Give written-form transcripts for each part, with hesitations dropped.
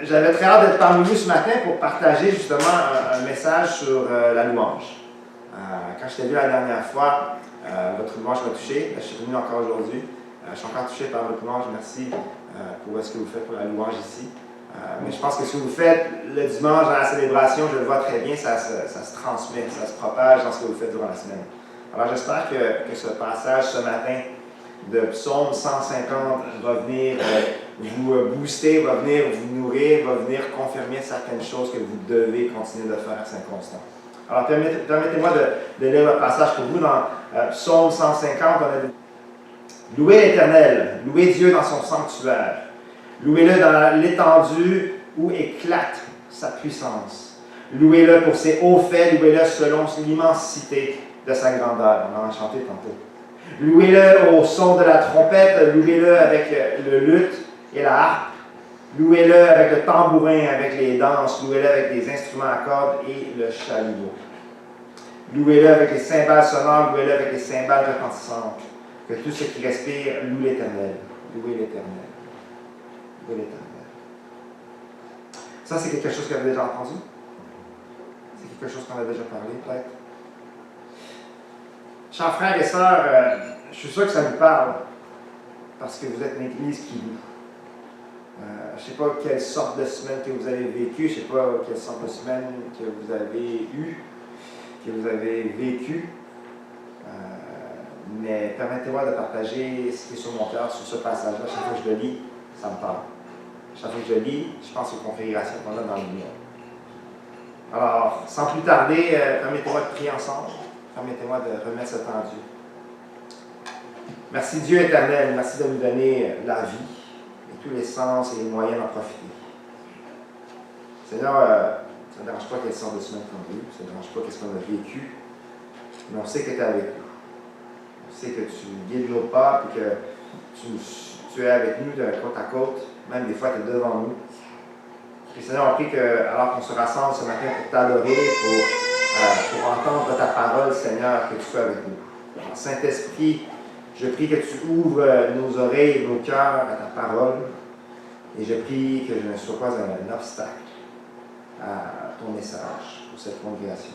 j'avais très hâte d'être parmi vous ce matin pour partager justement un message sur la louange. Quand je t'ai vu la dernière fois, votre louange m'a touché. Je suis venu encore aujourd'hui. Je suis encore touché par votre louange. Merci pour ce que vous faites pour la louange ici. Mais je pense que ce que vous faites le dimanche dans la célébration, je le vois très bien, ça se transmet, ça se propage dans ce que vous faites durant la semaine. Alors j'espère que ce passage ce matin de Psaume 150 va venir vous booster, va venir vous nourrir, va venir confirmer certaines choses que vous devez continuer de faire à Saint-Constant. Alors permettez-moi de lire le passage pour vous dans Psaume 150. On a dit, louez l'Éternel, louez Dieu dans son sanctuaire, louez-le dans l'étendue où éclate sa puissance. Louez-le pour ses hauts faits, louez-le selon l'immensité de sa grandeur. On en a chanté tantôt. Louez-le au son de la trompette, louez-le avec le luth et la harpe, louez-le avec le tambourin, avec les danses, louez-le avec des instruments à cordes et le chalumeau. Louez-le avec les cymbales sonores, louez-le avec les cymbales retentissantes. Que tout ce qui respire loue l'Éternel. Louez l'Éternel. Louez l'Éternel. Ça, c'est quelque chose que vous avez déjà entendu? C'est quelque chose qu'on a déjà parlé, peut-être? Chers frères et sœurs, je suis sûr que ça vous parle parce que vous êtes une église qui loue. Je ne sais pas quelle sorte de semaine que vous avez vécue, je ne sais pas quelle sorte de semaine que vous avez eue, que vous avez vécue, mais permettez-moi de partager ce qui est sur mon cœur, sur ce passage-là. Chaque fois que je le lis, ça me parle. Chaque fois que je le lis, je pense aux configurations qu'on a dans le livre. Alors, sans plus tarder, permettez-moi de prier ensemble. Permettez-moi de remettre ce temps à Dieu. Merci Dieu éternel, merci de nous donner la vie et tous les sens et les moyens d'en profiter. Seigneur, ça ne dérange pas quelle sorte de semaine qu'on a eu, ça ne dérange pas qu'est-ce qu'on a vécu, mais on sait que tu es avec nous. On sait que tu guides nos pas et que tu es avec nous de côte à côte, même des fois tu es devant nous. Et Seigneur, on prie que, alors qu'on se rassemble ce matin pour t'adorer, pour entendre ta parole, Seigneur, que tu sois avec nous. Alors, Saint-Esprit, je prie que tu ouvres nos oreilles et nos cœurs à ta parole. Et je prie que je ne sois pas un obstacle à ton message pour cette congrégation.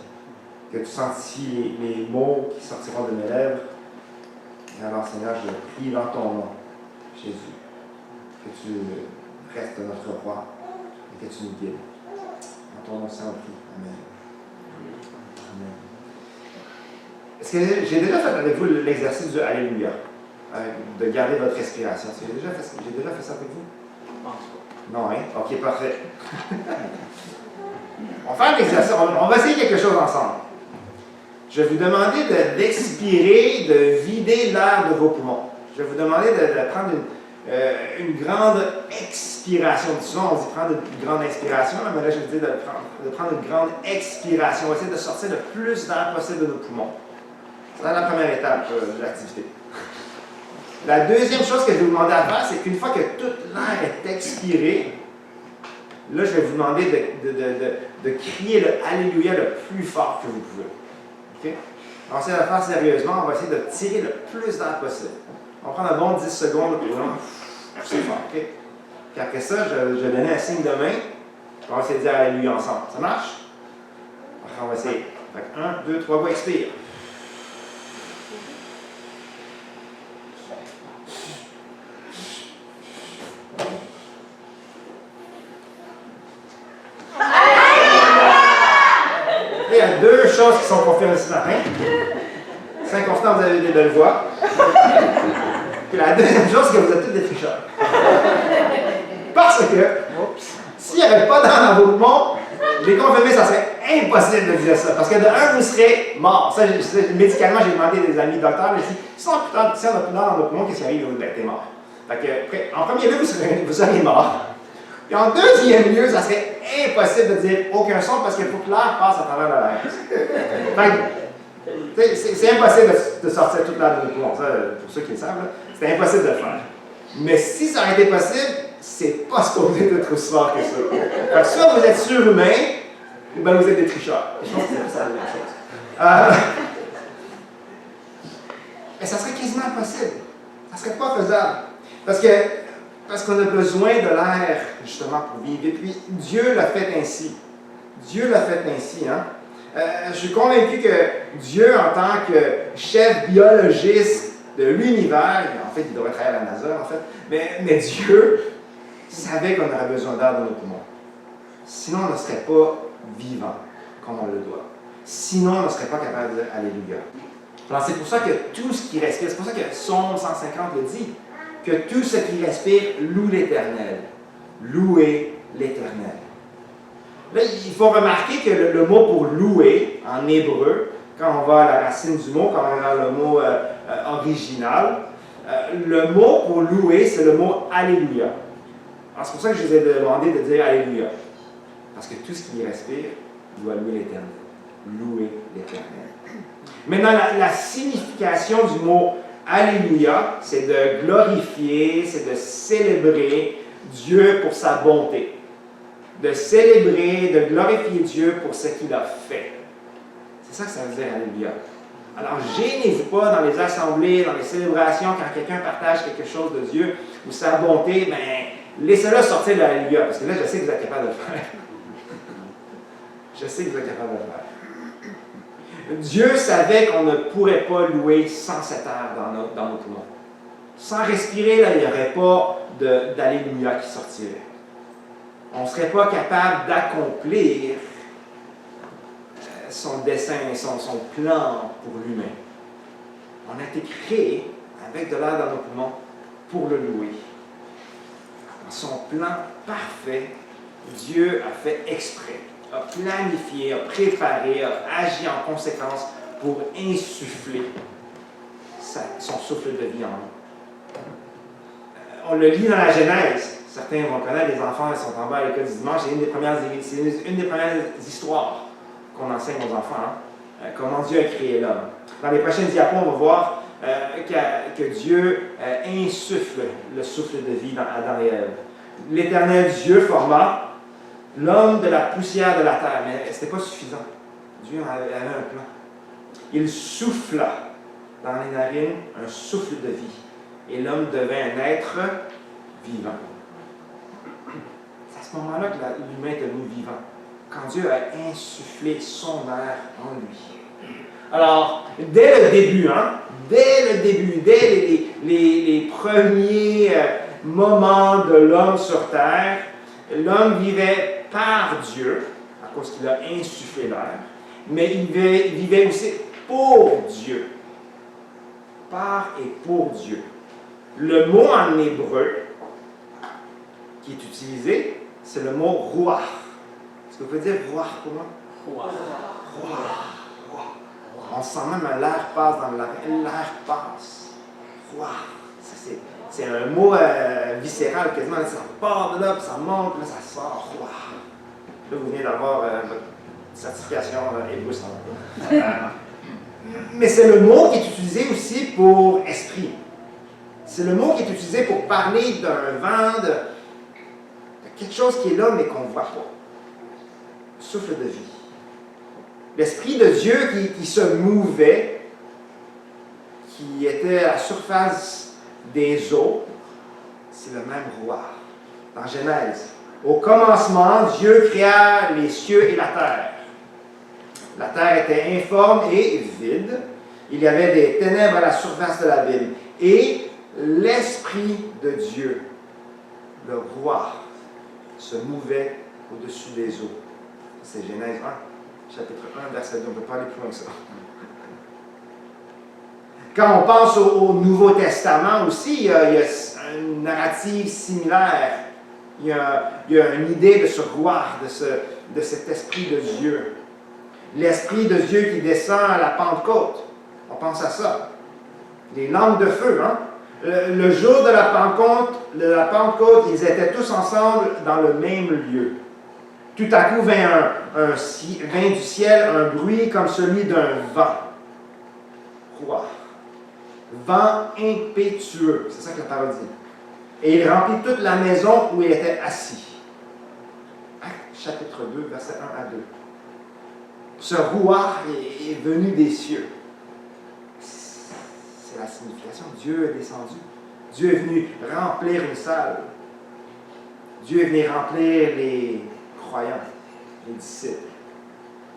Que tu sanctifies les mots qui sortiront de mes lèvres. Et alors, Seigneur, je prie dans ton nom, Jésus, que tu restes notre roi et que tu nous guides. Dans ton nom, Saint, on prie. Amen. Amen. Est-ce que j'ai déjà fait avec vous l'exercice du Alléluia, de garder votre respiration? Est-ce que j'ai déjà fait ça avec vous? Je pense pas. Non, hein? Ok, parfait. On va faire l'exercice, on va essayer quelque chose ensemble. Je vais vous demander d'expirer, de vider l'air de vos poumons. Je vais vous demander de prendre une grande expiration. Souvent, on dit prendre une grande inspiration, mais là, je vais vous dire de prendre une grande expiration. On va essayer de sortir le plus d'air possible de nos poumons. C'est la première étape de l'activité. La deuxième chose que je vais vous demander à faire, c'est qu'une fois que tout l'air est expiré, là, je vais vous demander de crier le Alléluia le plus fort que vous pouvez. Okay? On va essayer de le faire sérieusement. On va essayer de tirer le plus d'air possible. On va prendre un bon 10 secondes pour pousser fort. Okay? Puis après ça, je vais donner un signe de main. On va essayer de dire Alléluia ensemble. Ça marche? Après, on va essayer. 1, 2, 3, go, expire. Il y a deux choses qui sont confirmées ce matin. Saint-Constant, vous avez des belles voix. Puis la deuxième chose, c'est que vous êtes tous des tricheurs. Parce que, s'il n'y avait pas d'air dans vos poumons, les confirmés, ça serait impossible de dire ça. Parce que de un, vous serez mort. Ça, médicalement, j'ai demandé à des amis docteurs, mais si on n'a plus d'air dans nos poumons, qu'est-ce qui arrive? Ben, t'es mort. Fait que, en premier lieu, vous seriez mort. Puis en deuxième lieu, ça serait impossible de dire aucun son parce qu'il faut que l'air passe à travers la lèvre. C'est impossible de sortir toute l'air de nos poumons. Ça, pour ceux qui le savent, c'est impossible de le faire. Mais si ça aurait été possible, c'est pas supposé d'être aussi fort que ça. Donc, soit vous êtes surhumain, ou bien vous êtes des tricheurs. Je pense que c'est ça la même chose. Mais ça serait quasiment impossible. Ça serait pas faisable. Parce que Parce qu'on a besoin de l'air, justement, pour vivre. Et puis, Dieu l'a fait ainsi. Dieu l'a fait ainsi, hein? Je suis convaincu que Dieu, en tant que chef biologiste de l'univers, en fait, il devrait travailler à la NASA, en fait, mais Dieu savait qu'on aurait besoin d'air dans nos poumons. Sinon, on ne serait pas vivant comme on le doit. Sinon, on ne serait pas capable de dire Alléluia. Alors, c'est pour ça que tout ce qui respire, c'est pour ça que Psaume 150 le dit, que tout ce qui respire loue l'Éternel. Louez l'Éternel. Là, il faut remarquer que le mot pour louer, en hébreu, quand on va à la racine du mot, quand on va à le mot original, le mot pour louer, c'est le mot Alléluia. Alors, c'est pour ça que je vous ai demandé de dire Alléluia. Parce que tout ce qui respire doit louer l'Éternel. Louer l'Éternel. Maintenant, la signification du mot Alléluia, c'est de glorifier, c'est de célébrer Dieu pour sa bonté. De célébrer, de glorifier Dieu pour ce qu'il a fait. C'est ça que ça veut dire Alléluia. Alors, gênez-vous pas dans les assemblées, dans les célébrations, quand quelqu'un partage quelque chose de Dieu ou sa bonté, ben, laissez-le sortir de l'Alléluia, parce que là, je sais que vous êtes capable de le faire. Je sais que vous êtes capable de le faire. Dieu savait qu'on ne pourrait pas louer sans cet air dans nos poumons. Sans respirer, là, il n'y aurait pas d'Alléluia qui sortirait. On ne serait pas capable d'accomplir son dessein, son plan pour l'humain. On a été créé avec de l'air dans nos poumons pour le louer. Son plan parfait, Dieu a fait exprès, a planifié, a préparé, a agi en conséquence pour insuffler son souffle de vie en nous. On le lit dans la Genèse. Certains vont connaître, les enfants ils sont en bas à l'école du dimanche. C'est une des premières histoires qu'on enseigne aux enfants. Hein? Comment Dieu a créé l'homme. Dans les prochaines diapos, on va voir que Dieu insuffle le souffle de vie dans Adam et Ève. L'Éternel Dieu forma l'homme de la poussière de la terre, mais ce n'était pas suffisant. Dieu avait un plan. Il souffla dans les narines un souffle de vie, et l'homme devint un être vivant. C'est à ce moment-là que l'humain est devenu vivant, quand Dieu a insufflé son air en lui. Alors, dès le début, dès les premiers moments de l'homme sur terre, l'homme vivait par Dieu, à cause qu'il a insufflé l'air, mais il vivait aussi pour Dieu. Par et pour Dieu. Le mot en hébreu qui est utilisé, c'est le mot ruach. Est-ce que vous pouvez dire ruach pour moi? Ruach. On sent même l'air passe dans l'air passe. Ruach. C'est un mot viscéral, quasiment. Ça part de là, puis ça monte, là, ça sort. Ruach. Là, vous venez d'avoir votre certification hébreu. Mais c'est le mot qui est utilisé aussi pour esprit. C'est le mot qui est utilisé pour parler d'un vent, de quelque chose qui est là, mais qu'on ne voit pas. Souffle de vie. L'Esprit de Dieu qui se mouvait, qui était à la surface des eaux, c'est le même roi. Dans Genèse, au commencement, Dieu créa les cieux et la terre. La terre était informe et vide. Il y avait des ténèbres à la surface de l'abîme. Et l'Esprit de Dieu, le roi, se mouvait au-dessus des eaux. C'est Genèse 1, chapitre 1, verset 2. On ne peut pas aller plus loin que ça. Quand on pense au Nouveau Testament aussi, il y a une narrative similaire. Il y a une idée de ce roi, de cet Esprit de Dieu. L'Esprit de Dieu qui descend à la Pentecôte. On pense à ça. Les langues de feu, hein? Le jour de la Pentecôte, ils étaient tous ensemble dans le même lieu. Tout à coup vint du ciel un bruit comme celui d'un vent. Quoi? Vent impétueux. C'est ça que la parole dit. Et il remplit toute la maison où il était assis. Actes chapitre 2, versets 1 à 2. Ce roi est venu des cieux. C'est la signification. Dieu est descendu. Dieu est venu remplir une salle. Dieu est venu remplir les croyants, les disciples.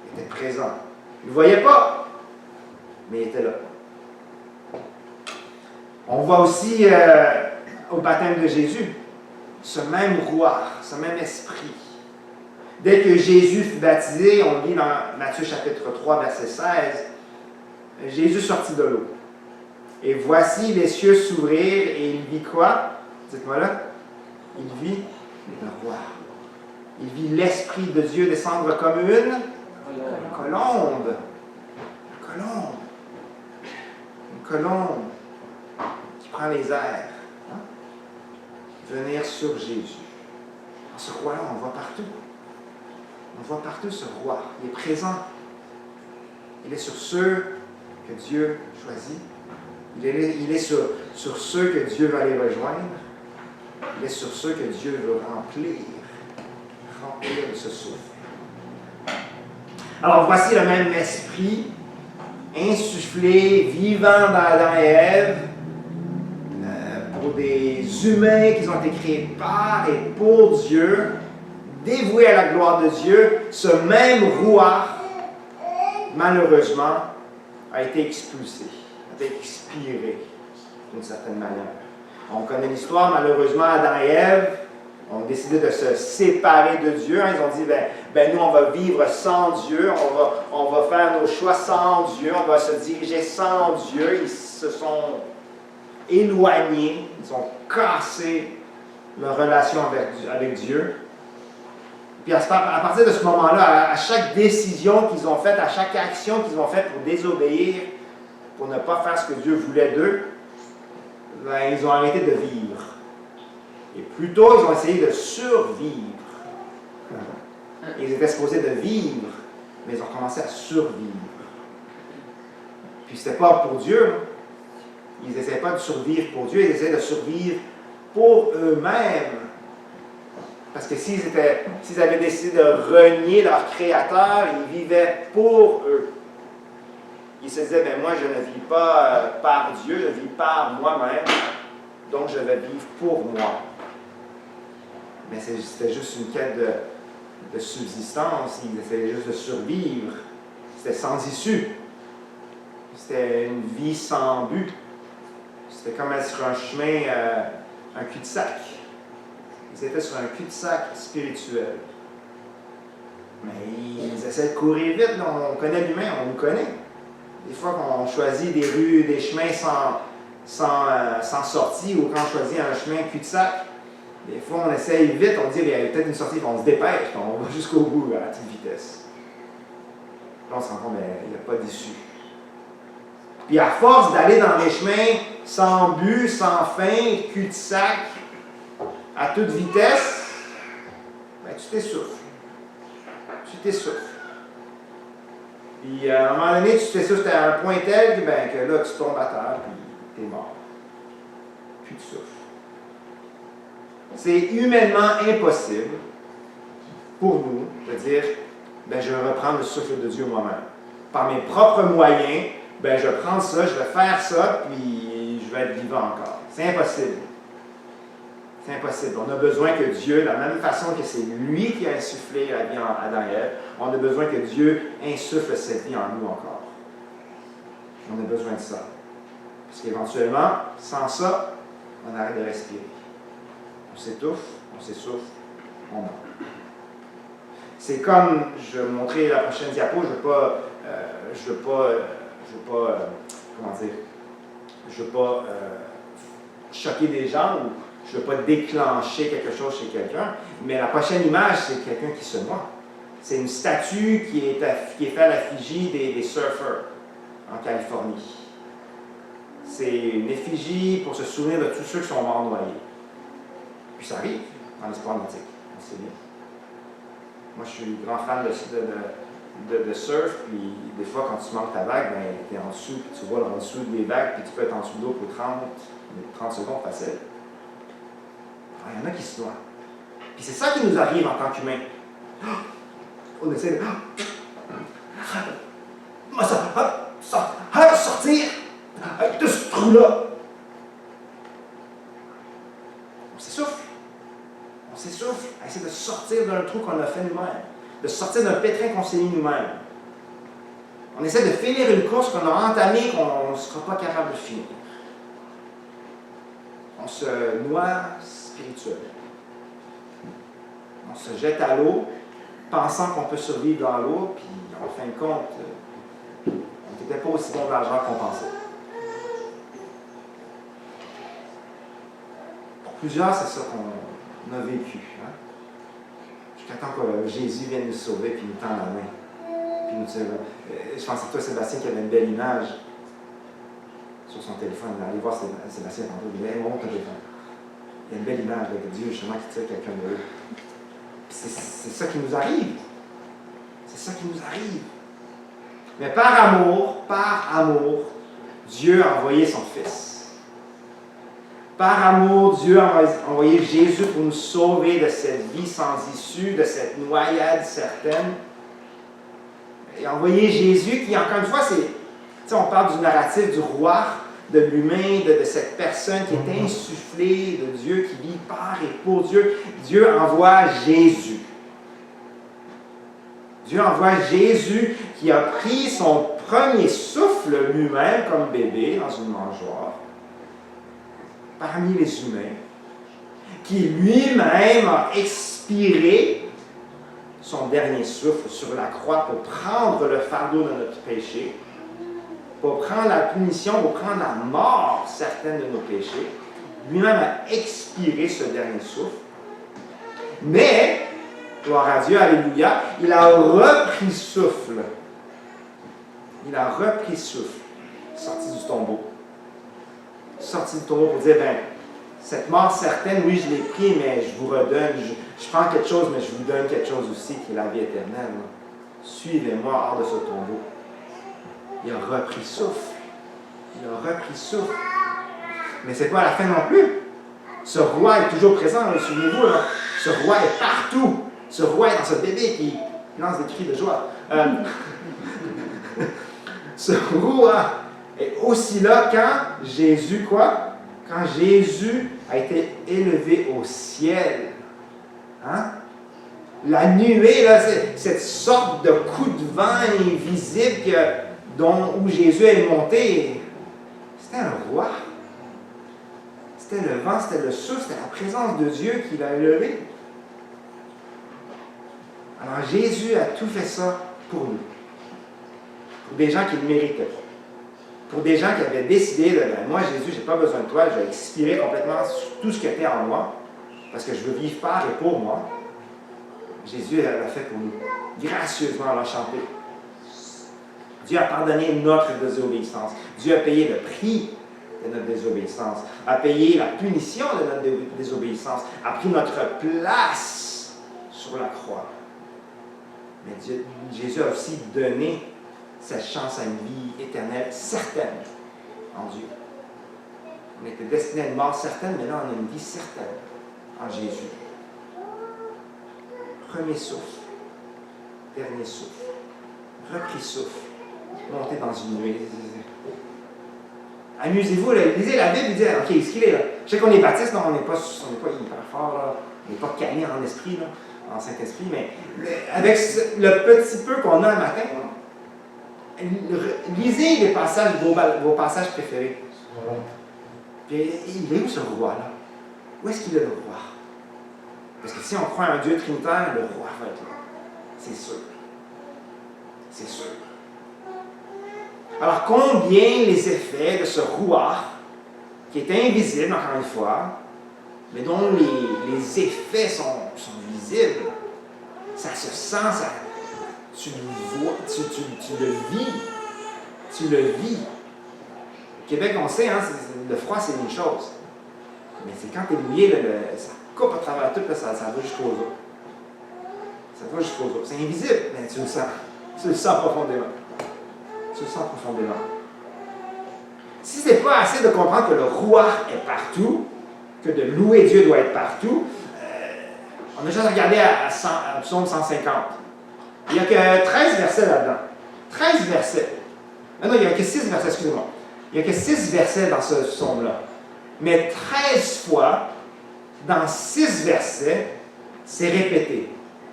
Il était présent. Ils ne le voyaient pas, mais il était là. On voit aussi au baptême de Jésus ce même roi, ce même esprit. Dès que Jésus fut baptisé, on lit dans Matthieu chapitre 3, verset 16, Jésus sortit de l'eau. Et voici les cieux s'ouvrir et il vit quoi? Dites-moi là. Il vit le roi. Il vit l'Esprit de Dieu descendre comme une colombe. Une colombe. Une colombe qui prend les airs. Hein? Venir sur Jésus. Alors, ce roi-là, on le voit partout. On voit partout ce roi. Il est présent. Il est sur ceux que Dieu choisit. Il est sur ceux que Dieu va aller rejoindre. Il est sur ceux que Dieu veut remplir. Remplir de ce souffle. Alors voici le même esprit insufflé, vivant dans Adam et Ève, pour des humains qui ont été créés par et pour Dieu, dévoués à la gloire de Dieu. Ce même roi, malheureusement, a été expulsé, a été expiré d'une certaine manière. On connaît l'histoire, malheureusement, Adam et Ève ont décidé de se séparer de Dieu. Ils ont dit, nous, on va vivre sans Dieu, on va faire nos choix sans Dieu, on va se diriger sans Dieu. Ils se sont éloignés, ils ont cassé leur relation avec Dieu. Puis à partir de ce moment-là, à chaque décision qu'ils ont faite, à chaque action qu'ils ont faite pour désobéir, pour ne pas faire ce que Dieu voulait d'eux, ils ont arrêté de vivre. Et plutôt, ils ont essayé de survivre. Ils étaient supposés de vivre, mais ils ont commencé à survivre. Puis c'était pas pour Dieu. Ils n'essayaient pas de survivre pour Dieu, ils essayaient de survivre pour eux-mêmes. Parce que s'ils avaient décidé de renier leur Créateur, ils vivaient pour eux. Ils se disaient, moi je ne vis pas par Dieu, je vis par moi-même, donc je vais vivre pour moi. Mais c'était juste une quête de subsistance, ils essayaient juste de survivre. C'était sans issue. C'était une vie sans but. C'était comme être sur un chemin, un cul-de-sac. Ils étaient sur un cul-de-sac spirituel. Mais ils essaient de courir vite. On connaît l'humain, on nous connaît. Des fois qu'on choisit des rues, des chemins sans sortie, ou quand on choisit un chemin cul-de-sac, des fois on essaye vite, on dit il y a peut-être une sortie, on se dépêche, on va jusqu'au bout à toute vitesse. Là on se rend compte qu'il n'y a pas d'issue. Puis à force d'aller dans des chemins sans but, sans fin, cul-de-sac, à toute vitesse, tu t'essouffles. Tu t'essouffles. Puis à un moment donné, tu t'essouffles à un point tel que là, tu tombes à terre, puis tu es mort. Puis tu souffles. C'est humainement impossible pour nous de dire, je vais reprendre le souffle de Dieu moi-même. Par mes propres moyens, je vais prendre ça, je vais faire ça, puis je vais être vivant encore. C'est impossible. C'est impossible. On a besoin que Dieu, de la même façon que c'est lui qui a insufflé la vie en Adam et Ève, on a besoin que Dieu insuffle cette vie en nous encore. On a besoin de ça. Parce qu'éventuellement, sans ça, on arrête de respirer. On s'étouffe, on s'essouffle, on meurt. C'est comme, je vais vous montrer la prochaine diapo, je ne veux pas choquer des gens ou je ne veux pas déclencher quelque chose chez quelqu'un, mais la prochaine image, c'est quelqu'un qui se noie. C'est une statue qui est faite à l'effigie des surfeurs en Californie. C'est une effigie pour se souvenir de tous ceux qui sont morts noyés. Puis ça arrive dans le sport nautique, on sait bien. Moi, je suis grand fan de surf, puis des fois, quand tu manques ta vague, tu es en dessous, puis tu vois en dessous des vagues, puis tu peux être en dessous de l'eau pour 30 secondes facile. Il y en a qui se noient. Puis c'est ça qui nous arrive en tant qu'humains. On essaie de sortir de ce trou-là. On s'essouffle. On On s'essouffle à essayer de sortir d'un trou qu'on a fait nous-mêmes, de sortir d'un pétrin qu'on s'est mis nous-mêmes. On essaie de finir une course qu'on a entamée, qu'on ne sera pas capable de finir. On se noie spirituellement. On se jette à l'eau, pensant qu'on peut survivre dans l'eau, puis en fin de compte, on n'était pas aussi bon de l'argent qu'on pensait. Pour plusieurs, c'est ça qu'on a vécu. Hein? Jusqu'à temps que Jésus vienne nous sauver, puis nous tend la main. Puis nous dire, je pense que toi, Sébastien, qui avait une belle image sur son téléphone. Allez voir Sébastien tantôt, il dit, hey, montre ton téléphone. Il y a une belle image de Dieu, justement, qui tire quelqu'un de eux. C'est ça qui nous arrive. C'est ça qui nous arrive. Mais par amour, Dieu a envoyé son Fils. Par amour, Dieu a envoyé Jésus pour nous sauver de cette vie sans issue, de cette noyade certaine. Il a envoyé Jésus qui, encore une fois, on parle du narratif du roi, de l'humain, de cette personne qui est insufflée de Dieu, qui vit par et pour Dieu. Dieu envoie Jésus. Dieu envoie Jésus qui a pris son premier souffle lui-même comme bébé dans une mangeoire, parmi les humains, qui lui-même a expiré son dernier souffle sur la croix pour prendre le fardeau de notre péché, pour prendre la punition, pour prendre la mort certaine de nos péchés. Lui-même a expiré ce dernier souffle. Mais, gloire à Dieu, alléluia, il a repris souffle. Il a repris souffle, sorti du tombeau. Sorti du tombeau pour dire, cette mort certaine, oui, je l'ai pris, mais je vous redonne, je prends quelque chose, mais je vous donne quelque chose aussi, qui est la vie éternelle. Suivez-moi hors de ce tombeau. Il a repris souffle. Il a repris souffle. Mais ce n'est pas à la fin non plus. Ce roi est toujours présent, souvenez-vous, là. Ce roi est partout. Ce roi est dans ce bébé qui lance des cris de joie. Ce roi est aussi là quand Jésus, quoi? Quand Jésus a été élevé au ciel. Hein? La nuée, là, c'est cette sorte de coup de vent invisible où Jésus est monté. C'était un roi. C'était le vent, c'était le souffle, c'était la présence de Dieu qui l'a élevé. Alors Jésus a tout fait ça pour nous. Pour des gens qui le méritaient pas. Pour des gens qui avaient décidé de, moi Jésus, je n'ai pas besoin de toi, je vais expirer complètement tout ce qui était en moi, parce que je veux vivre par et pour moi. Jésus l'a fait pour nous. Gracieusement, on l'a chanté. Dieu a pardonné notre désobéissance. Dieu a payé le prix de notre désobéissance, a payé la punition de notre désobéissance, a pris notre place sur la croix. Mais Jésus a aussi donné cette chance à une vie éternelle certaine en Dieu. On était destiné à une mort certaine, mais là on a une vie certaine en Jésus. Premier souffle, dernier souffle, repris souffle, monter dans une nuée. Amusez-vous, lisez la Bible et dites, OK, est-ce qu'il est là? Je sais qu'on est baptiste, non, on n'est pas hyper fort, là. On n'est pas calé en esprit, là, en Saint-Esprit, mais avec le petit peu qu'on a le matin, là, lisez les passages, vos passages préférés. Puis, il est où ce roi-là? Où est-ce qu'il est le roi? Parce que si on croit à un Dieu trinitaire, le roi va être là. C'est sûr. C'est sûr. Alors, combien les effets de ce roi, qui est invisible, encore une fois, mais dont les effets sont visibles, ça se sent, tu le vois, tu le vis. Tu le vis. Au Québec, on sait, hein, le froid, c'est une chose. Mais c'est quand tu es mouillé, ça coupe à travers tout, là, ça va jusqu'aux os. Ça va jusqu'aux os. C'est invisible, mais tu le sens. Tu le sens profondément. Tu le sens profondément. Si ce n'est pas assez de comprendre que le roi est partout, que de louer Dieu doit être partout, on a juste regardé à Psaume 150. Il n'y a que 13 versets là-dedans. 13 versets. Non, il n'y a que 6 versets, excusez-moi. Il n'y a que 6 versets dans ce psaume-là. Mais 13 fois, dans 6 versets, c'est répéter.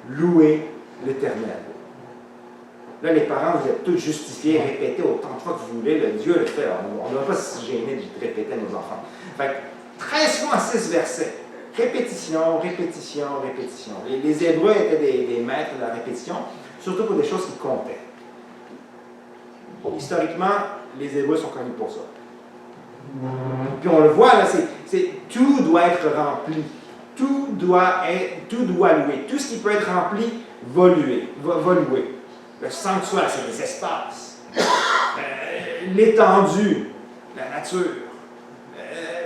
Louer l'Éternel. Là, les parents, vous êtes tous justifiés, répétez autant de fois que vous voulez, le Dieu le fait. On ne doit pas se gêner de répéter à nos enfants. Fait que 13 fois en 6 versets. Répétition, répétition, répétition. Les Hébreux étaient des maîtres de la répétition, surtout pour des choses qui comptaient. Historiquement, les Hébreux sont connus pour ça. Puis on le voit, là, tout doit être rempli. Tout doit louer. Tout ce qui peut être rempli va louer. Le sanctuaire, c'est les espaces. L'étendue, la nature.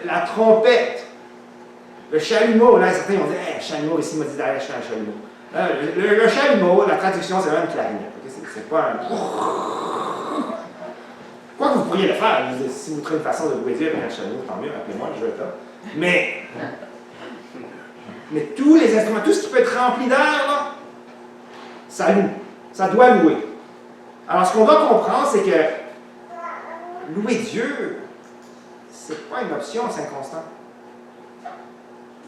La trompette. Le chalumeau, là, certains vont dire hey, chalumeau, ici, m'a dit d'aller acheter un chalumeau. Le chalumeau, la traduction, c'est même une clarinette. Okay? C'est pas un. Quoi que vous pourriez le faire, si vous trouvez une façon de louer Dieu avec un chalumeau, tant mieux, appelez-moi, je vais être là. Mais tous les instruments, tout ce qui peut être rempli d'air, là, ça loue. Ça doit louer. Alors, ce qu'on doit comprendre, c'est que louer Dieu, c'est pas une option, c'est inconstant.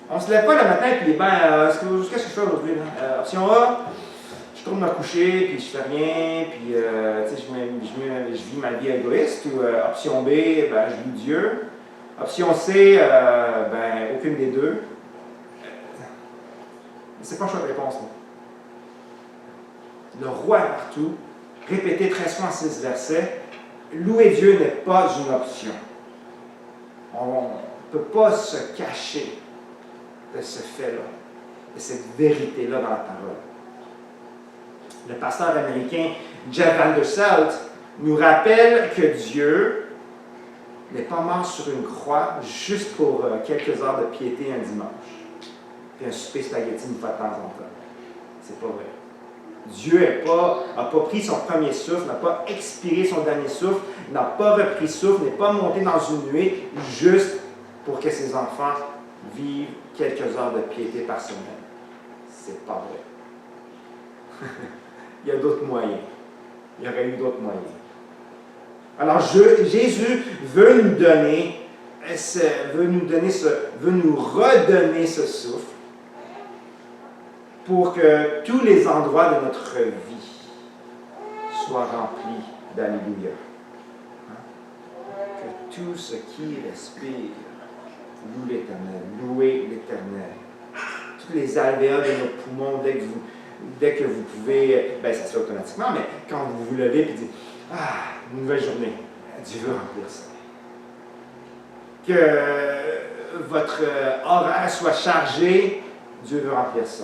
On ne se lève pas le matin et puis, qu'est-ce que je fais aujourd'hui? Option A, je tourne me coucher, puis je fais rien, puis je vis ma vie égoïste. Ou option B, je loue Dieu. Option C, aucune des deux. C'est pas un choix de réponse, non? Le roi est partout, répété 13 fois en 6 versets, louer Dieu n'est pas une option. On ne peut pas se cacher de ce fait-là, de cette vérité-là dans la parole. Le pasteur américain Jeff Vanderbilt nous rappelle que Dieu n'est pas mort sur une croix juste pour quelques heures de piété un dimanche, puis un souper spaghetti une fois de temps en temps. C'est pas vrai. Dieu n'a pas pris son premier souffle, n'a pas expiré son dernier souffle, n'a pas repris souffle, n'est pas monté dans une nuée juste pour que ses enfants vivent quelques heures de piété par semaine. C'est pas vrai. Il y a d'autres moyens. Il y aurait eu d'autres moyens. Alors Jésus veut nous redonner ce souffle pour que tous les endroits de notre vie soient remplis d'Alléluia. Que tout ce qui respire loue l'Éternel, louez l'Éternel. Tous les alvéoles de nos poumons, dès que vous pouvez, ça se fait automatiquement, mais quand vous vous levez et dites une nouvelle journée, Dieu veut remplir ça. Que votre horaire soit chargé, Dieu veut remplir ça.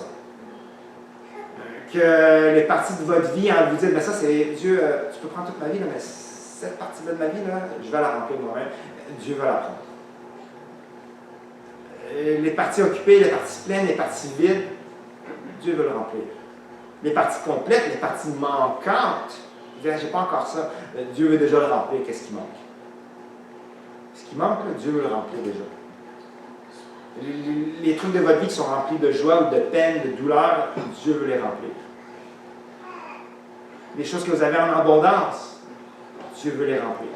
Que les parties de votre vie, vous dites, ça c'est Dieu, tu peux prendre toute ma vie, là, mais cette partie-là de ma vie, là, je vais la remplir moi-même. Dieu va la prendre. Les parties occupées, les parties pleines, les parties vides, Dieu veut le remplir. Les parties complètes, les parties manquantes, je n'ai pas encore ça, Dieu veut déjà le remplir. Qu'est-ce qui manque? Ce qui manque, là, Dieu veut le remplir déjà. Les trucs de votre vie qui sont remplis de joie ou de peine, de douleur, Dieu veut les remplir. Les choses que vous avez en abondance, Dieu veut les remplir.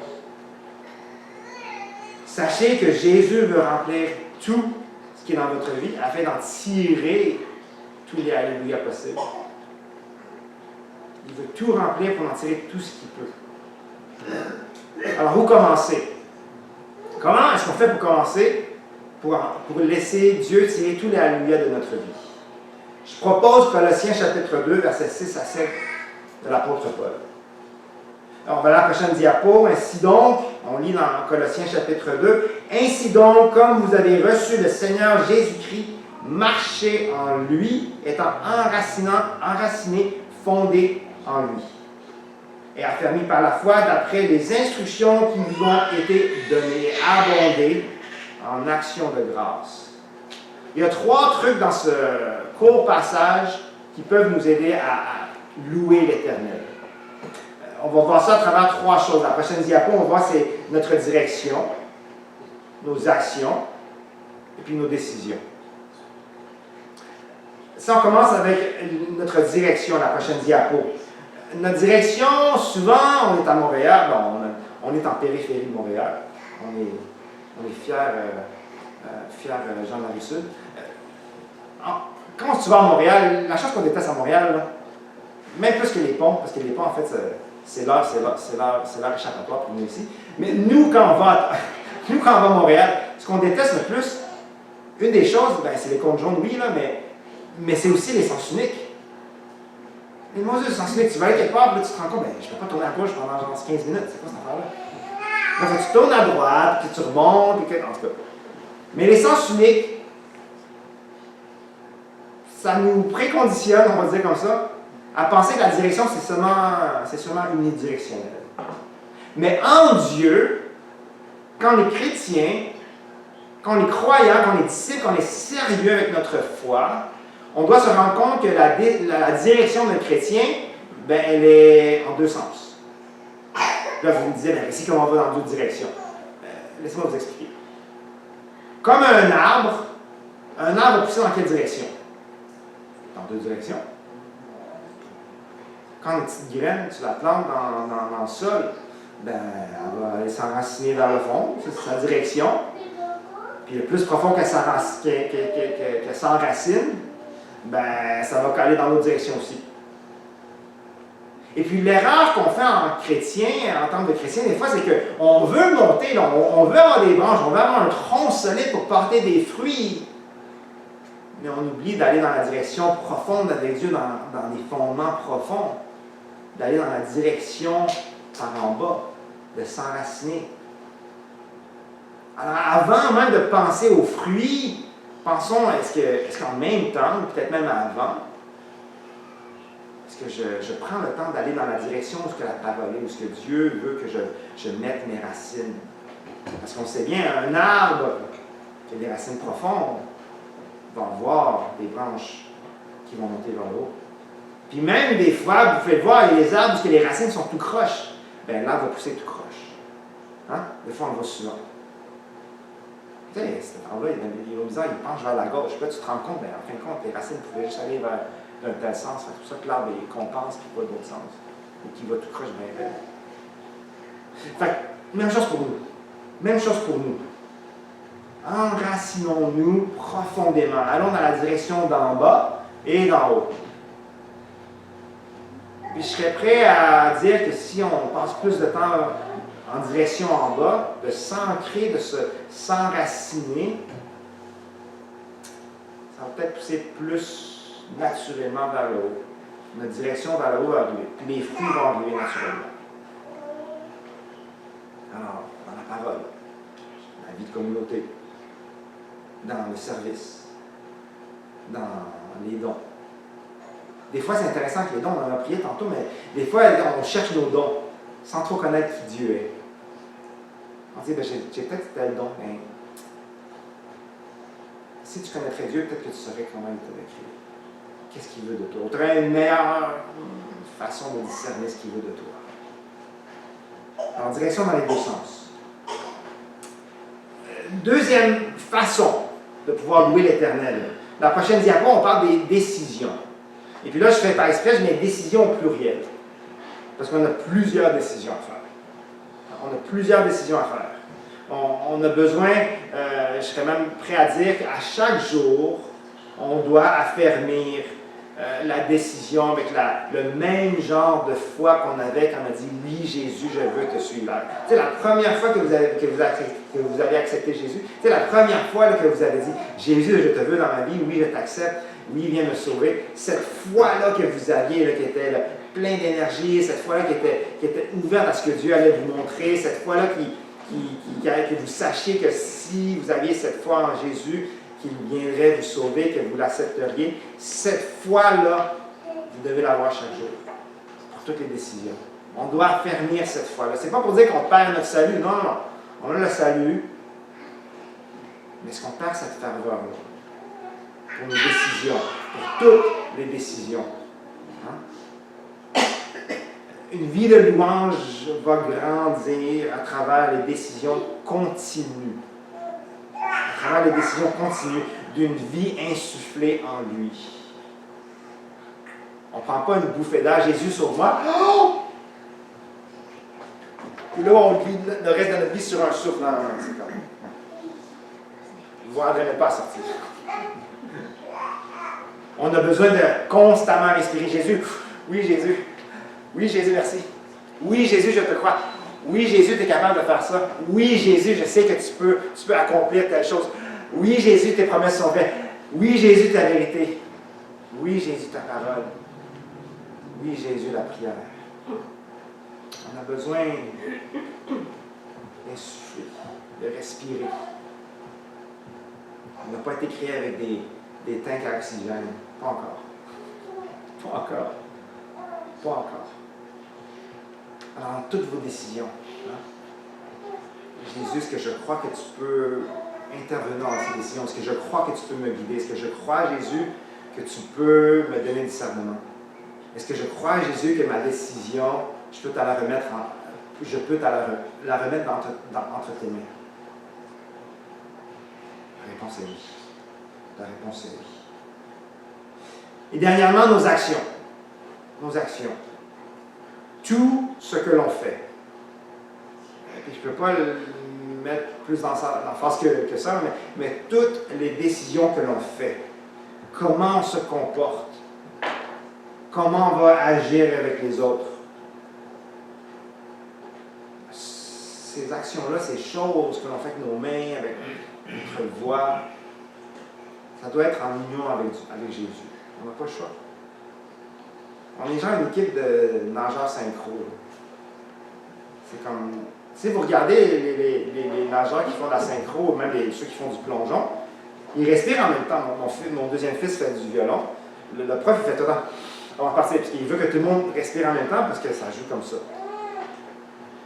Sachez que Jésus veut remplir tout ce qui est dans votre vie afin d'en tirer tous les alléluia possibles. Il veut tout remplir pour en tirer tout ce qu'il peut. Alors, où commencer? Comment est-ce qu'on fait pour commencer? Pour laisser Dieu tirer tous les alléluia de notre vie. Je propose Colossiens chapitre 2, versets 6 à 7 de l'apôtre Paul. Alors, on va à la prochaine diapo. Ainsi donc, on lit dans Colossiens chapitre 2, ainsi donc, comme vous avez reçu le Seigneur Jésus-Christ, marchez en lui, étant enraciné, fondé en lui, et affermi par la foi d'après les instructions qui nous ont été données, abondées en action de grâce. Il y a 3 trucs dans ce court passage qui peuvent nous aider à louer l'Éternel. On va voir ça à travers 3 choses. La prochaine diapo, on va voir c'est notre direction, nos actions et puis nos décisions. Si on commence avec notre direction, la prochaine diapo. Notre direction, souvent, on est à Montréal, on est en périphérie de Montréal. On est fiers, Jean de la Rive-Sud. quand tu vas à Montréal, la chose qu'on déteste à Montréal, là, même plus que les ponts, parce que les ponts, en fait, c'est leur échappatoire pour nous ici. Mais nous, quand on va à Montréal, ce qu'on déteste le plus, une des choses, ben, c'est les comptes jaunes, oui, là, mais c'est aussi les sens uniques. Et mon Dieu, le sens unique, tu vas aller quelque part, puis là, tu te rends compte, ben, je ne peux pas tourner à gauche pendant genre 15 minutes, c'est quoi cette affaire-là? Donc, tu tournes à droite, puis tu remontes, puis en tout cas. Mais les sens uniques, ça nous préconditionne, on va dire comme ça, à penser que la direction, c'est seulement unidirectionnel. Mais en Dieu, quand on est chrétien, quand on est croyant, quand on est disciple, quand on est sérieux avec notre foi, on doit se rendre compte que la direction d'un chrétien, ben, elle est en deux sens. Là, vous me disiez, ben, ici, comment on va dans d'autres directions? Laissez-moi vous expliquer. Comme un arbre va pousser dans quelle direction? Dans deux directions. Quand une petite graine, tu la plantes dans le sol, ben, elle va aller s'enraciner vers le fond, c'est sa direction. Puis le plus profond qu'elle s'enracine, ben, ça va aller dans l'autre direction aussi. Et puis l'erreur qu'on fait en chrétien, en tant que chrétien, des fois, c'est qu'on veut monter, là, on veut avoir des branches, on veut avoir un tronc solide pour porter des fruits. Mais on oublie d'aller dans la direction profonde avec Dieu, dans les fondements profonds. D'aller dans la direction par en bas, de s'enraciner. Alors, avant même de penser aux fruits, pensons, est-ce qu'en même temps, ou peut-être même avant, est-ce que je prends le temps d'aller dans la direction où ce que la parole est, où ce que Dieu veut que je mette mes racines? Parce qu'on sait bien, un arbre qui a des racines profondes va avoir des branches qui vont monter vers le haut. Puis même des fois, vous pouvez le voir, il y a des arbres où les racines sont tout croches. Bien, l'arbre va pousser tout croche. Hein? Des fois, on le voit souvent. Tu sais, cet arbre-là, il est bizarre, il penche vers la gauche. Puis là, tu te rends compte, bien, en fin de compte, les racines pouvaient juste aller vers un tel sens. C'est pour ça que l'arbre, il compense qu'il va dans l'autre sens. Et qu'il va tout croche bien belle. Fait que, même chose pour nous. Même chose pour nous. Enracinons-nous profondément. Allons dans la direction d'en bas et d'en haut. Puis je serais prêt à dire que si on passe plus de temps en direction en bas, de s'ancrer, de s'enraciner, ça va peut-être pousser plus naturellement vers le haut. Notre direction vers le haut va arriver. Puis les fruits vont arriver naturellement. Alors, dans la parole, la vie de communauté, dans le service, dans les dons. Des fois, c'est intéressant que les dons, on en a prié tantôt, mais des fois, on cherche nos dons sans trop connaître qui Dieu est. On dit, ben, j'ai peut-être tel don, mais si tu connaîtrais Dieu, peut-être que tu saurais comment il t'a décrit. Qu'est-ce qu'il veut de toi? Tu aurais une meilleure façon de discerner ce qu'il veut de toi. En direction dans les deux sens. Deuxième façon de pouvoir louer l'Éternel. La prochaine diapo, on parle des décisions. Et puis là, je fais par exprès, je mets décisions au pluriel. Parce qu'on a plusieurs décisions à faire. On a plusieurs décisions à faire. On a besoin, je serais même prêt à dire qu'à chaque jour, on doit affermir la décision avec le même genre de foi qu'on avait quand on a dit « Oui, Jésus, je veux te suivre ». Tu sais, la première fois que vous avez accepté Jésus, tu sais, la première fois là, que vous avez dit « Jésus, je te veux dans ma vie, oui, je t'accepte, oui, viens me sauver », cette foi-là que vous aviez, là, qui était là, plein d'énergie, cette foi-là qui était ouverte à ce que Dieu allait vous montrer, cette foi-là que vous sachiez que si vous aviez cette foi en Jésus, qu'il viendrait vous sauver, que vous l'accepteriez, cette foi-là, vous devez l'avoir chaque jour, pour toutes les décisions. On doit affermir cette foi-là. Ce n'est pas pour dire qu'on perd notre salut, non, non. On a le salut, mais est-ce qu'on perd cette ferveur-là pour nos décisions, pour toutes les décisions? Hein? Une vie de louange va grandir à travers les décisions continues. À travers les décisions continues d'une vie insufflée en lui. On ne prend pas une bouffée d'air, Jésus sauve-moi. Oh! Et là, on vit le reste de notre vie sur un souffle. Non, c'est comme. Vous n'en pas à sortir. On a besoin de constamment respirer. Jésus, oui Jésus, oui Jésus, merci. Oui Jésus, je te crois. Oui Jésus, tu es capable de faire ça. Oui Jésus, je sais que tu peux accomplir telle chose. Oui Jésus, tes promesses sont vraies. Oui Jésus, ta vérité. Oui Jésus, ta parole. Oui Jésus, la prière. On a besoin d'insuffler, de respirer. On n'a pas été créé avec des tanks à oxygène. Pas encore. Pas encore. Pas encore. Alors, dans toutes vos décisions, hein, Jésus, est-ce que je crois que tu peux intervenir dans ces décisions? Est-ce que je crois que tu peux me guider? Est-ce que je crois, Jésus, que tu peux me donner discernement? Est-ce que je crois, Jésus, que ma décision, je peux te la remettre la remettre entre tes mains? La réponse est oui. La réponse est oui. Et dernièrement, nos actions. Nos actions. Tout ce que l'on fait. Et puis je ne peux pas le mettre plus dans face que ça, mais toutes les décisions que l'on fait. Comment on se comporte. Comment on va agir avec les autres. Ces actions-là, ces choses que l'on fait avec nos mains, avec notre voix, ça doit être en union avec Jésus. On n'a pas le choix. On est genre une équipe de nageurs synchro. C'est comme... Si vous regardez les nageurs qui font de la synchro, ou même ceux qui font du plongeon, ils respirent en même temps. Mon deuxième fils fait du violon. Le prof, il fait tout le temps. On va partir, parce qu'il veut que tout le monde respire en même temps, parce que ça joue comme ça.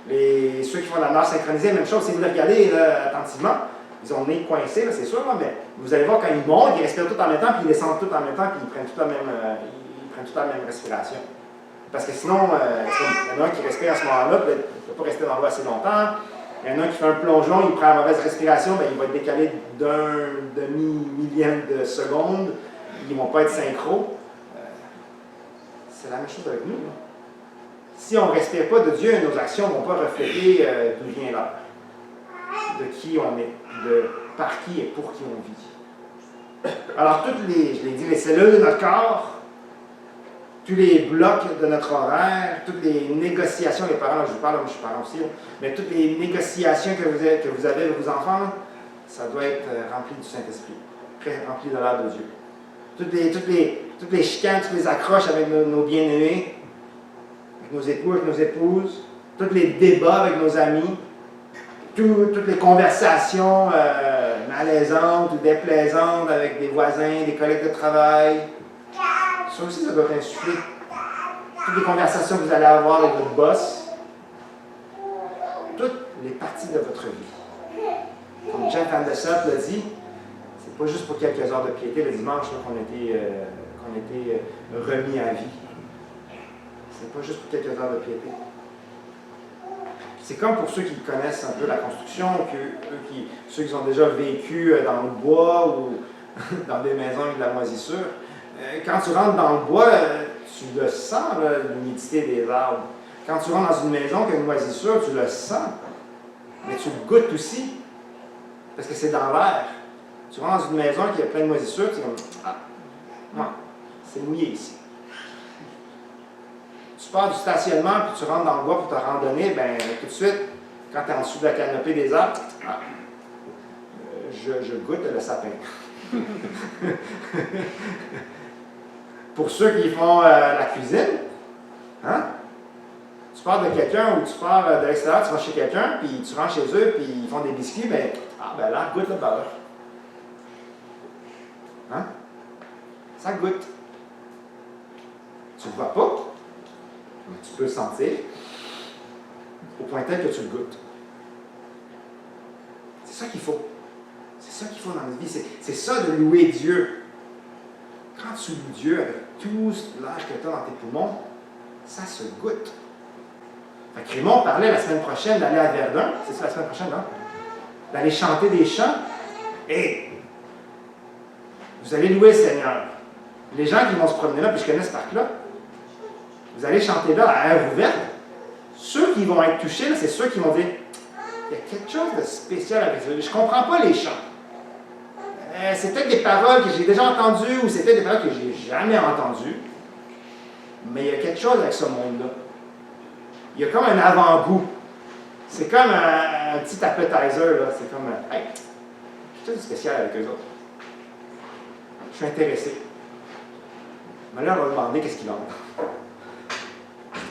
Ceux qui font de la nage synchronisée, même chose. Si vous les regardez là, attentivement, ils ont le nez coincé, c'est sûr, là, mais vous allez voir quand ils montent, ils respirent tout en même temps, puis ils descendent tout en même temps, puis ils prennent tout la même respiration. Parce que sinon, il y en a un qui respire à ce moment-là, puis il ne peut pas rester dans l'eau assez longtemps. Il y en a un qui fait un plongeon, il prend la mauvaise respiration, bien, il va être décalé d'un demi-millième de seconde. Ils ne vont pas être synchro. C'est la même chose avec nous. Là. Si on ne respire pas de Dieu, nos actions ne vont pas refléter d'où vient l'heure, de qui on est, par qui et pour qui on vit. Alors, je l'ai dit, les cellules de notre corps, tous les blocs de notre horaire, toutes les négociations, les parents, là, je vous parle, moi je suis parent aussi, mais toutes les négociations que vous avez avec vos enfants, ça doit être rempli du Saint-Esprit, rempli de l'œuvre de Dieu. Toutes les chicanes, toutes les accroches avec nos bien-aimés, avec nos époux, avec nos épouses, tous les débats avec nos amis, toutes les conversations malaisantes ou déplaisantes avec des voisins, des collègues de travail. Ça aussi, ça doit insuffler. Toutes les conversations que vous allez avoir avec votre boss, toutes les parties de votre vie. Comme Jack Anderson l'a dit, c'est pas juste pour quelques heures de piété le dimanche qu'on a été remis à vie. C'est pas juste pour quelques heures de piété. C'est comme pour ceux qui connaissent un peu la construction, ceux qui ont déjà vécu dans le bois ou dans des maisons avec de la moisissure. Quand tu rentres dans le bois, tu le sens, l'humidité des arbres. Quand tu rentres dans une maison qui a une moisissure, tu le sens. Mais tu le goûtes aussi, parce que c'est dans l'air. Tu rentres dans une maison qui a plein de moisissures, tu es comme « Ah, non, c'est mouillé ici. » Tu pars du stationnement, puis tu rentres dans le bois pour ta randonnée, bien, tout de suite, quand tu es en dessous de la canopée des arbres, ah, je goûte le sapin. Pour ceux qui font la cuisine, hein? Tu pars de quelqu'un ou tu pars de l'extérieur, tu vas chez quelqu'un, puis tu rentres chez eux, puis ils font des biscuits, ben là, goûte le beurre. Hein? Ça goûte. Tu ne le vois pas, mais tu peux le sentir, au point tel que tu le goûtes. C'est ça qu'il faut. C'est ça qu'il faut dans notre vie. C'est ça de louer Dieu. Quand tu loues Dieu avec tout l'âge que tu as dans tes poumons, ça se goûte. Fait que Raymond parlait la semaine prochaine d'aller à Verdun. C'est ça la semaine prochaine, non? D'aller chanter des chants. Et vous allez louer le Seigneur. Les gens qui vont se promener là, puis je connais ce parc-là, vous allez chanter là à air ouverte. Ceux qui vont être touchés, c'est ceux qui vont dire il y a quelque chose de spécial avec ça. Je ne comprends pas les chants. C'est peut-être des paroles que j'ai déjà entendues ou c'est peut-être des paroles que j'ai jamais entendu, mais il y a quelque chose avec ce monde-là. Il y a comme un avant-goût. C'est comme un petit appetizer, là. C'est comme un, hey, quelque chose de spécial avec eux autres. Je suis intéressé. Mais là, on va demander qu'est-ce qu'ils ont.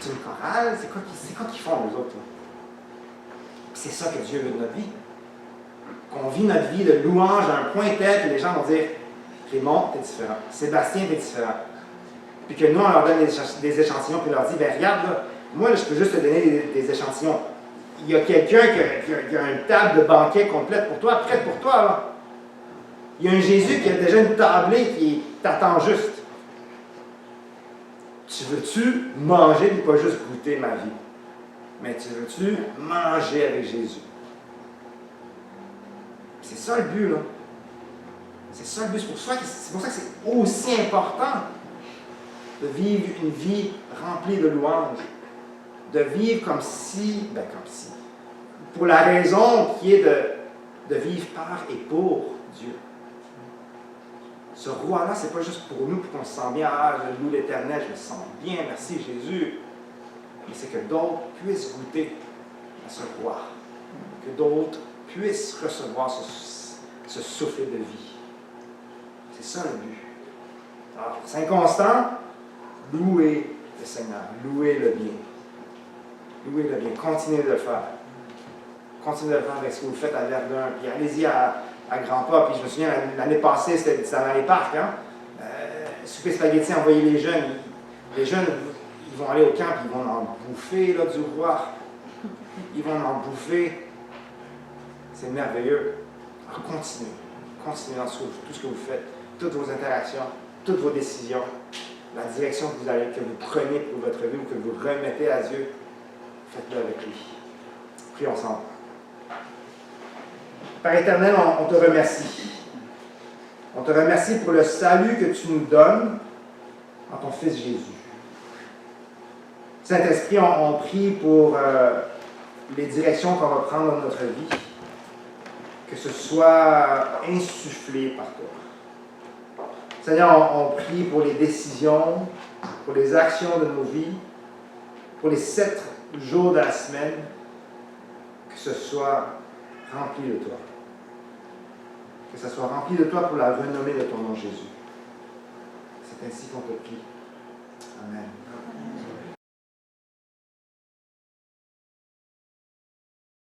C'est une chorale? C'est quoi qu'ils font, eux autres? C'est ça que Dieu veut de notre vie. Qu'on vit notre vie de louange à un point tel que les gens vont dire Raymond, t'es différent. Sébastien, t'es différent. Puis que nous, on leur donne des échantillons, puis on leur dit ben regarde, là, moi, là, je peux juste te donner des échantillons. Il y a quelqu'un qui a une table de banquet complète pour toi, prête pour toi, là. Il y a un Jésus qui a déjà une tablée qui t'attend juste. Tu veux-tu manger et pas juste goûter ma vie? Mais tu veux-tu manger avec Jésus? C'est ça le but, là. C'est ça le but. C'est pour ça que c'est aussi important de vivre une vie remplie de louanges. De vivre comme si, pour la raison qui est de vivre par et pour Dieu. Ce roi-là, c'est pas juste pour nous, pour qu'on se sente bien, ah, je loue l'Éternel, je me sens bien, merci Jésus. Mais c'est que d'autres puissent goûter à ce roi. Que d'autres puissent recevoir ce souffle de vie. C'est ça le but. Alors, c'est inconstant, louez le Seigneur, louez le bien. Louez le bien, continuez de le faire. Continuez de le faire avec ce que vous faites à Verdun, puis allez-y à grands pas. Puis je me souviens, l'année passée, c'était dans les parcs, hein? Souper spaghetti, envoyer les jeunes. Les jeunes, ils vont aller au camp, puis ils vont en bouffer là, du roi. Ils vont en bouffer. C'est merveilleux. Alors continuez. Continuez dans tout ce que vous faites, toutes vos interactions, toutes vos décisions, la direction que vous prenez pour votre vie ou que vous remettez à Dieu. Faites-le avec lui. Prions ensemble. Père éternel, on te remercie. On te remercie pour le salut que tu nous donnes en ton Fils Jésus. Saint-Esprit, on prie pour les directions qu'on va prendre dans notre vie, que ce soit insufflé par toi. Seigneur, on prie pour les décisions, pour les actions de nos vies, pour les 7 jours de la semaine, que ce soit rempli de toi. Que ce soit rempli de toi pour la renommée de ton nom Jésus. C'est ainsi qu'on te prie. Amen.